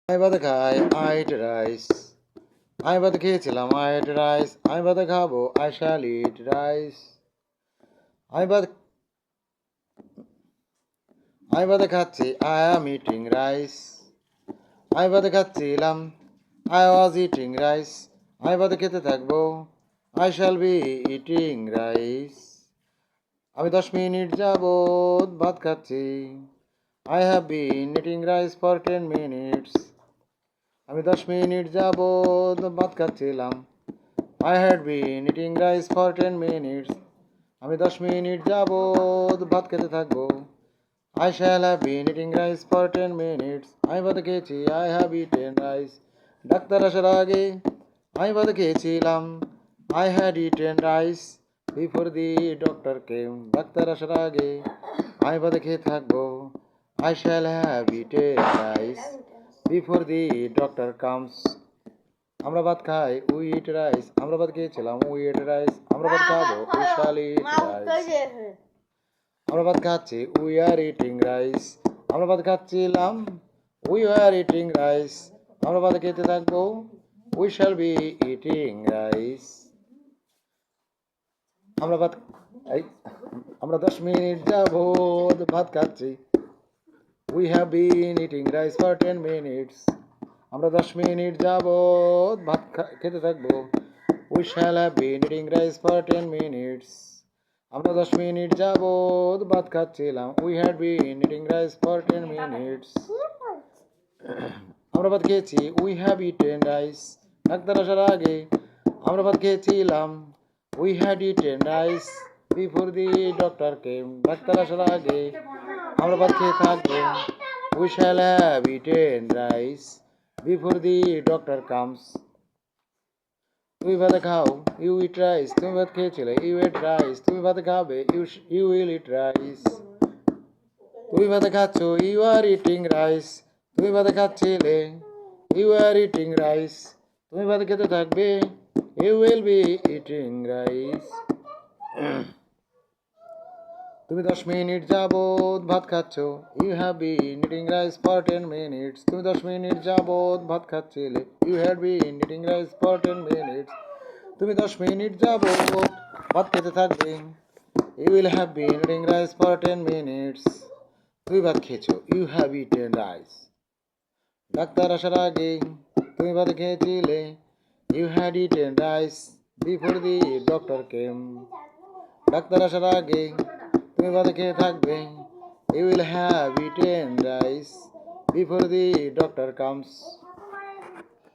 আমি ভাত খাই, I eat rice. আমি ভাত খেয়েছিলাম, I ate rice. আমি ভাত খাবো, I shall eat rice. আমি ভাত আমি ভাত খাচ্ছি, I am eating rice. আমি ভাত খাচ্ছিলাম, I was eating rice. আমি ভাত খেতে থাকবো, I shall be eating rice. আমি 10 মিনিট যাবত ভাত খাচ্ছি, I have been eating rice for 10 minutes. আমি 10 মিনিট যাবত ভাত খাচ্ছিলাম, I had been eating rice for 10 minutes. আমি 10 মিনিট যাবত ভাত খেতে থাকবো, I shall have been eating rice for 10 minutes. আমি ভাত খেয়েছি, I have eaten rice. Doctor আসার আগে আমি ভাত খেয়েছিলাম, I had eaten rice before the doctor came. Doctor আসার আগে আমি ভাত খেয়ে থাকবো, I shall have eaten rice before the doctor comes. আমরা ভাত খাই, we eat rice. আমরা ভাত খেয়েছিলাম, we eat rice. আমরা ভাত খাবো, we shall eat rice. আমরা ভাত খাচ্ছি, we are eating rice. আমরা ভাত খাচ্ছিলাম, we are eating rice. আমরা ভাত খেতে থাকবো, we shall be eating rice. আমরা ভাত এই আমরা 10 মিনিট যাবত ভাত খাচ্ছি, we have been eating rice for 10 minutes. আমরা 10 মিনিট যাবত ভাত খেতে থাকবো, we shall have been eating rice for 10 minutes. আমরা 10 মিনিট যাবত ভাত খাচ্ছিলাম, we had been eating rice for 10 minutes. আমরা ভাত খেয়েছি, we have eaten rice. Doctor আসার আগে আমরা ভাত খেয়েছিলাম, we had eaten rice before the doctor came. Doctor আসার আগে আমরা ভাত খেয়ে থাকবো, we shall have eaten rice before the doctor comes. তুমি ভাত খাও, you eat rice. তুমি ভাত খেয়েছিলে, you ate rice. তুমি ভাত খাবে, you will eat rice. তুমি ভাত খাচ্ছ, you are eating rice. তুমি ভাত খাচ্ছিলে, you are eating rice. তুমি ভাত খেতে থাকবে, you will be eating rice. তুমি 10 মিনিট যাবত ভাত খাচ্ছ, you have been eating rice for 10 minutes. তুমি 10 মিনিট যাবত ভাত খাচ্ছিলে, you had been eating rice for 10 minutes. তুমি 10 মিনিট যাবত ভাত খেতে থাকবে, you will have been eating rice for 10 minutes. তুমি ভাত খেয়েছো, you have eaten rice. Doctor আসার আগে তুমি ভাত খেয়েছিলে, you had eaten rice before the doctor came. Doctor আসার আগে তুমি ভাত খেয়ে থাকবে, you will have eaten rice before the doctor comes.